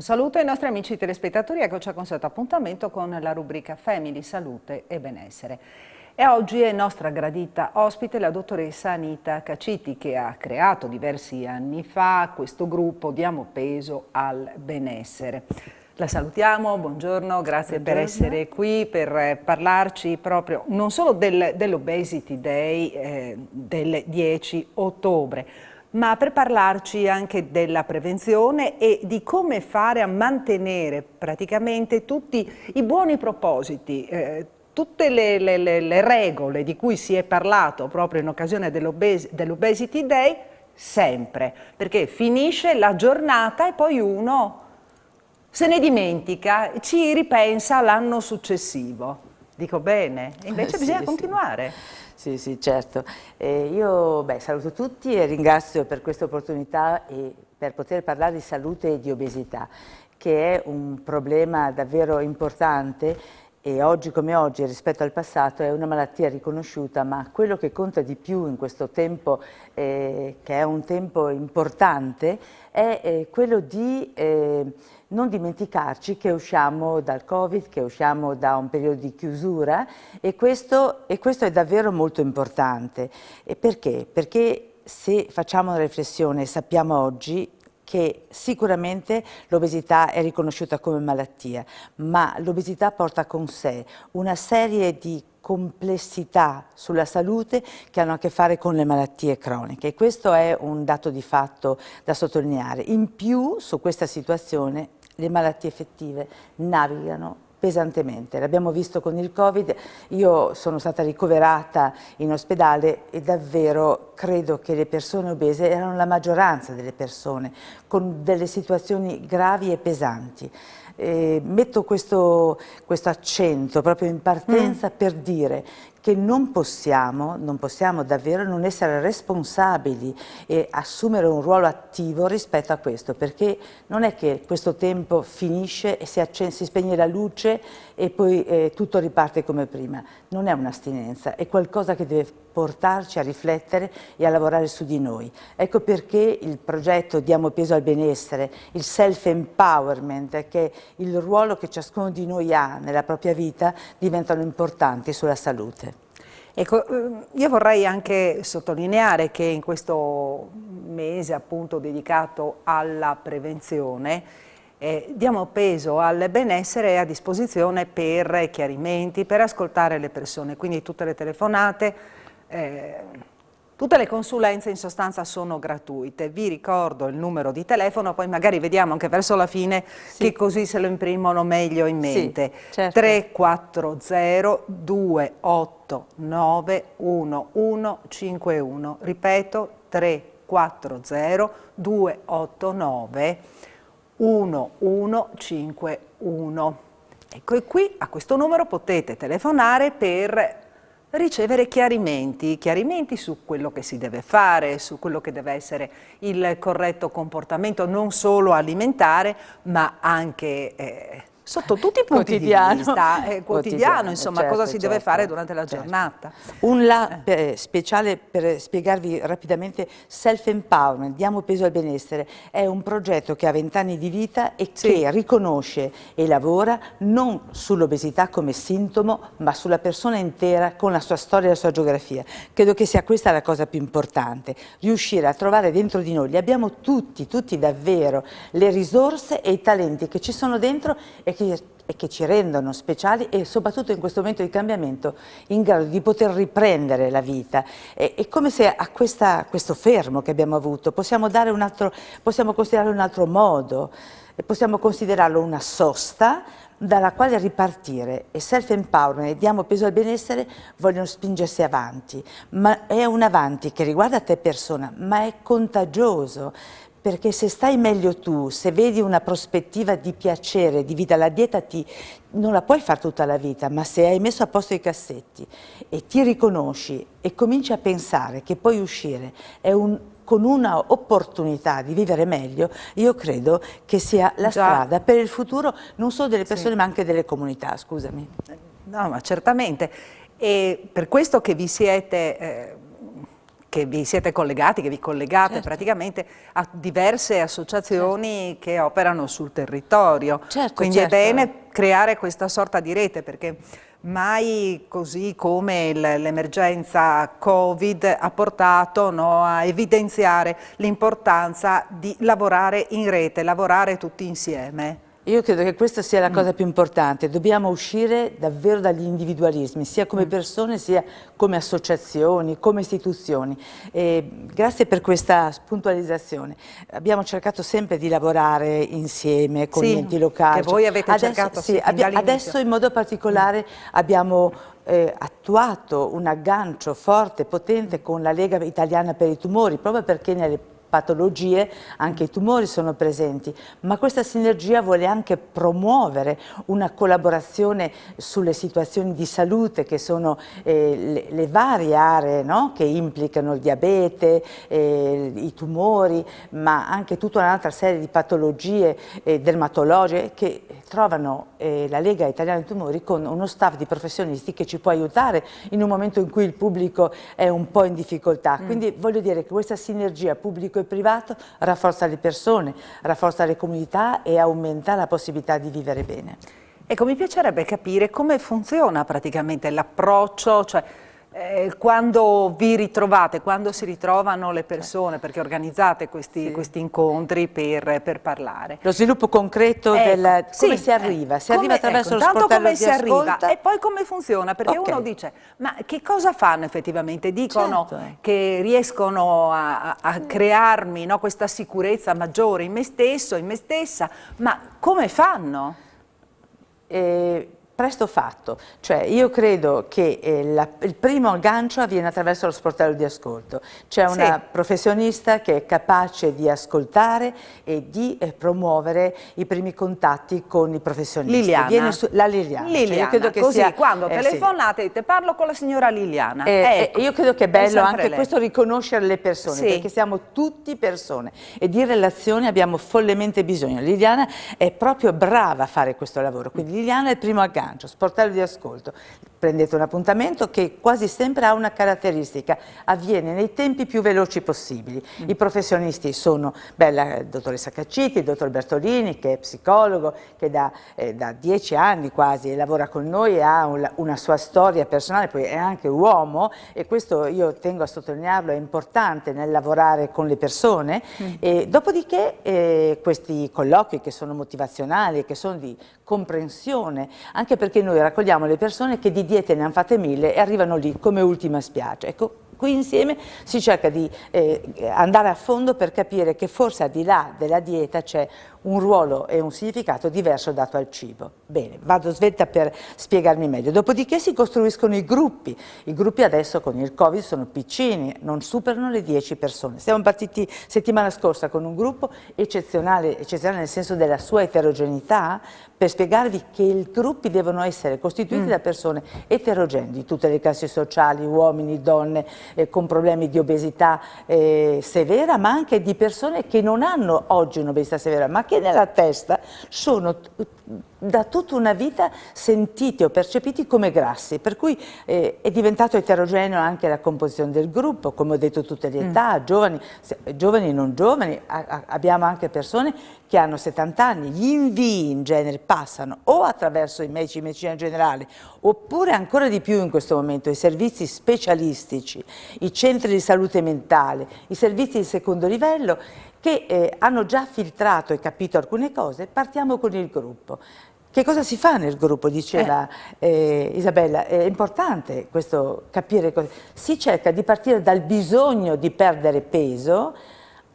Un saluto ai nostri amici telespettatori, eccoci al consueto appuntamento con la rubrica Family, Salute e Benessere. E oggi è nostra gradita ospite la dottoressa Anita Caciti, che ha creato diversi anni fa questo gruppo Diamo Peso al Benessere. La salutiamo, buongiorno, grazie per essere qui, per parlarci proprio non solo dell'Obesity Day del 10 ottobre, ma per parlarci anche della prevenzione e di come fare a mantenere praticamente tutti i buoni propositi, tutte le regole di cui si è parlato proprio in occasione dell'Obesity Day, sempre, perché finisce la giornata e poi uno se ne dimentica, ci ripensa l'anno successivo. Dico bene? E invece bisogna continuare. Sì, sì, certo. Io saluto tutti e ringrazio per questa opportunità e per poter parlare di salute e di obesità, che è un problema davvero importante e oggi come oggi rispetto al passato è una malattia riconosciuta, ma quello che conta di più in questo tempo, che è un tempo importante, è quello di non dimenticarci che usciamo dal Covid, che usciamo da un periodo di chiusura e questo è davvero molto importante. E perché? Perché se facciamo una riflessione sappiamo oggi che sicuramente l'obesità è riconosciuta come malattia, ma l'obesità porta con sé una serie di complessità sulla salute che hanno a che fare con le malattie croniche e questo è un dato di fatto da sottolineare. In più su questa situazione le malattie effettive navigano pesantemente, l'abbiamo visto con il Covid, io sono stata ricoverata in ospedale e davvero credo che le persone obese erano la maggioranza delle persone con delle situazioni gravi e pesanti. Metto questo accento proprio in partenza per dire che non possiamo davvero non essere responsabili e assumere un ruolo attivo rispetto a questo, perché non è che questo tempo finisce e si spegne la luce e poi tutto riparte come prima. Non è un'astinenza, è qualcosa che deve portarci a riflettere e a lavorare su di noi. Ecco perché il progetto Diamo Peso al Benessere, il self-empowerment, che è il ruolo che ciascuno di noi ha nella propria vita, diventano importanti sulla salute. Ecco, io vorrei anche sottolineare che in questo mese appunto dedicato alla prevenzione Diamo Peso al Benessere è a disposizione per chiarimenti, per ascoltare le persone, quindi tutte le telefonate, tutte le consulenze in sostanza sono gratuite. Vi ricordo il numero di telefono, poi magari vediamo anche verso la fine che così se lo imprimono meglio in mente. Sì, certo. 340 289 1151, ripeto 340 289 1151. Ecco, e qui a questo numero potete telefonare per ricevere chiarimenti su quello che si deve fare, su quello che deve essere il corretto comportamento, non solo alimentare, ma anche sotto tutti i punti di vista, quotidiano, insomma, certo, cosa si deve fare durante la giornata. Un speciale per spiegarvi rapidamente self-empowerment, Diamo Peso al Benessere, è un progetto che ha 20 anni di vita e che riconosce e lavora non sull'obesità come sintomo, ma sulla persona intera con la sua storia e la sua geografia. Credo che sia questa la cosa più importante, riuscire a trovare dentro di noi, li abbiamo tutti davvero, le risorse e i talenti che ci sono dentro e che ci rendono speciali e soprattutto in questo momento di cambiamento in grado di poter riprendere la vita. È come se a questo fermo che abbiamo avuto possiamo considerarlo un altro modo, possiamo considerarlo una sosta dalla quale ripartire e self-empowerment e Diamo Peso al Benessere vogliono spingersi avanti, ma è un avanti che riguarda te persona, ma è contagioso. Perché se stai meglio tu, se vedi una prospettiva di piacere, di vita, la dieta non la puoi fare tutta la vita, ma se hai messo a posto i cassetti e ti riconosci e cominci a pensare che puoi uscire con una opportunità di vivere meglio, io credo che sia la strada per il futuro non solo delle persone ma anche delle comunità, scusami. No, ma certamente. E per questo che vi siete che vi siete collegati, che vi collegate Certo. praticamente a diverse associazioni che operano sul territorio. Certo, Quindi certo. è bene creare questa sorta di rete, perché mai così come l'emergenza Covid ha portato, no, a evidenziare l'importanza di lavorare in rete, lavorare tutti insieme. Io credo che questa sia la cosa più importante, dobbiamo uscire davvero dagli individualismi, sia come persone sia come associazioni, come istituzioni. Grazie per questa puntualizzazione. Abbiamo cercato sempre di lavorare insieme con gli enti locali. Che voi avete adesso, cercato sì, adesso in modo particolare abbiamo attuato un aggancio forte, potente con la Lega Italiana per i Tumori, proprio perché nelle patologie anche i tumori sono presenti, ma questa sinergia vuole anche promuovere una collaborazione sulle situazioni di salute che sono le varie aree, no? Che implicano il diabete, i tumori, ma anche tutta un'altra serie di patologie dermatologiche che trovano la Lega Italiana dei Tumori con uno staff di professionisti che ci può aiutare in un momento in cui il pubblico è un po' in difficoltà. Quindi voglio dire che questa sinergia pubblico e privato rafforza le persone, rafforza le comunità e aumenta la possibilità di vivere bene. Ecco, mi piacerebbe capire come funziona praticamente l'approccio, cioè quando vi ritrovate, quando si ritrovano le persone, perché organizzate questi incontri per parlare. Lo sviluppo concreto come si arriva? Si arriva attraverso lo sportello di ascolto. E poi come funziona? Perché uno dice, ma che cosa fanno effettivamente? Dicono che riescono a crearmi, no, questa sicurezza maggiore in me stesso, in me stessa, ma come fanno? Presto fatto, cioè io credo che il primo aggancio avviene attraverso lo sportello di ascolto, c'è una professionista che è capace di ascoltare e di promuovere i primi contatti con i professionisti. Liliana. La Liliana. Liliana, cioè io credo che così quando telefonate dite parlo con la signora Liliana. Ecco, io credo che è bello anche lei. questo riconoscere le persone, perché siamo tutti persone e di relazioni abbiamo follemente bisogno. Liliana è proprio brava a fare questo lavoro, quindi Liliana è il primo aggancio. Sportello di ascolto, prendete un appuntamento che quasi sempre ha una caratteristica, avviene nei tempi più veloci possibili. I professionisti sono la dottoressa Cacciti, il dottor Bertolini che è psicologo, che da 10 anni quasi lavora con noi e ha una sua storia personale, poi è anche uomo e questo io tengo a sottolinearlo, è importante nel lavorare con le persone. E dopodiché questi colloqui che sono motivazionali, che sono di comprensione, anche perché noi raccogliamo le persone che di diete ne hanno fatte 1000 e arrivano lì come ultima spiaggia. Ecco, qui insieme si cerca di andare a fondo per capire che forse al di là della dieta c'è un ruolo e un significato diverso dato al cibo. Bene, vado svelta per spiegarmi meglio. Dopodiché si costruiscono i gruppi. I gruppi adesso con il Covid sono piccini, non superano le 10 persone. Siamo partiti settimana scorsa con un gruppo eccezionale nel senso della sua eterogeneità, per spiegarvi che i gruppi devono essere costituiti da persone eterogenee, di tutte le classi sociali, uomini, donne, con problemi di obesità severa, ma anche di persone che non hanno oggi un'obesità severa, ma che nella testa sono da tutta una vita sentiti o percepiti come grassi, per cui è diventato eterogeneo anche la composizione del gruppo, come ho detto tutte le età, giovani e non giovani, abbiamo anche persone che hanno 70 anni, gli invii in genere passano o attraverso i medici di medicina generale oppure ancora di più in questo momento i servizi specialistici, i centri di salute mentale, i servizi di secondo livello che hanno già filtrato e capito alcune cose. Partiamo con il gruppo. Che cosa si fa nel gruppo? Diceva Isabella, è importante questo capire. Si cerca di partire dal bisogno di perdere peso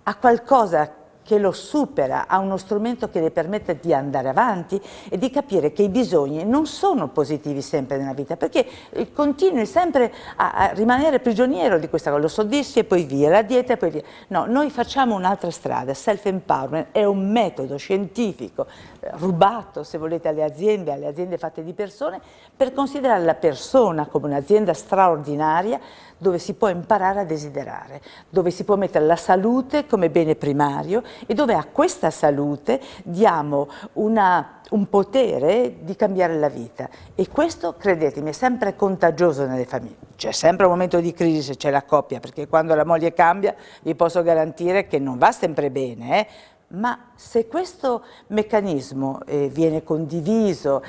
a qualcosa che lo supera, a uno strumento che le permette di andare avanti e di capire che i bisogni non sono positivi sempre nella vita, perché continui sempre a rimanere prigioniero di questa cosa, lo soddisfi e poi via, la dieta e poi via. No, noi facciamo un'altra strada, self-empowerment è un metodo scientifico rubato, se volete, alle aziende fatte di persone, per considerare la persona come un'azienda straordinaria dove si può imparare a desiderare, dove si può mettere la salute come bene primario e dove a questa salute diamo un potere di cambiare la vita. E questo, credetemi, è sempre contagioso nelle famiglie. C'è sempre un momento di crisi se c'è la coppia, perché quando la moglie cambia vi posso garantire che non va sempre bene, ma se questo meccanismo viene condiviso,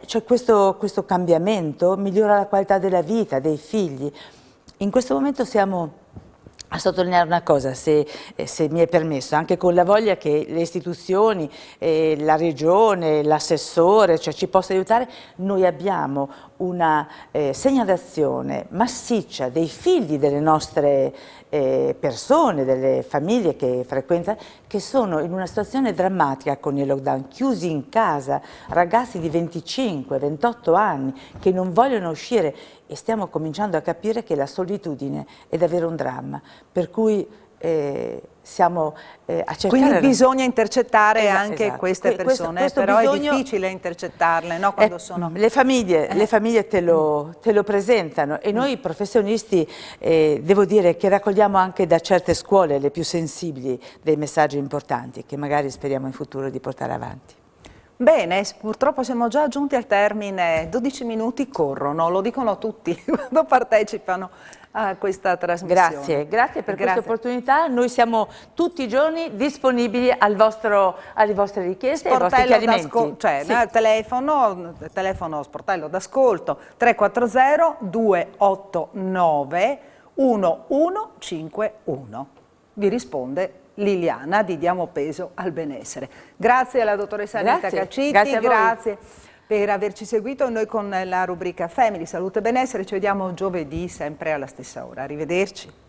c'è questo cambiamento, migliora la qualità della vita dei figli. In questo momento siamo a sottolineare una cosa, se mi è permesso, anche con la voglia che le istituzioni, la regione, l'assessore, cioè ci possa aiutare, noi abbiamo una segnalazione massiccia dei figli delle nostre persone, delle famiglie che frequentano, che sono in una situazione drammatica con il lockdown, chiusi in casa, ragazzi di 25, 28 anni che non vogliono uscire, e stiamo cominciando a capire che la solitudine è davvero un dramma, per cui siamo a cercare... Quindi bisogna intercettare anche queste persone, questo però bisogno... è difficile intercettarle, no? Quando sono... Le famiglie te lo presentano e noi professionisti devo dire che raccogliamo anche da certe scuole, le più sensibili, dei messaggi importanti che magari speriamo in futuro di portare avanti. Bene, purtroppo siamo già giunti al termine, 12 minuti corrono, lo dicono tutti quando partecipano a questa trasmissione. Grazie per questa opportunità, noi siamo tutti i giorni disponibili alle vostre richieste e ai vostri chiarimenti. Telefono sportello d'ascolto 340 289 1151. Vi risponde Liliana di Diamo Peso al Benessere. Grazie alla dottoressa Anita Caccitti, grazie per averci seguito. Noi con la rubrica Family, Salute e Benessere ci vediamo giovedì sempre alla stessa ora. Arrivederci.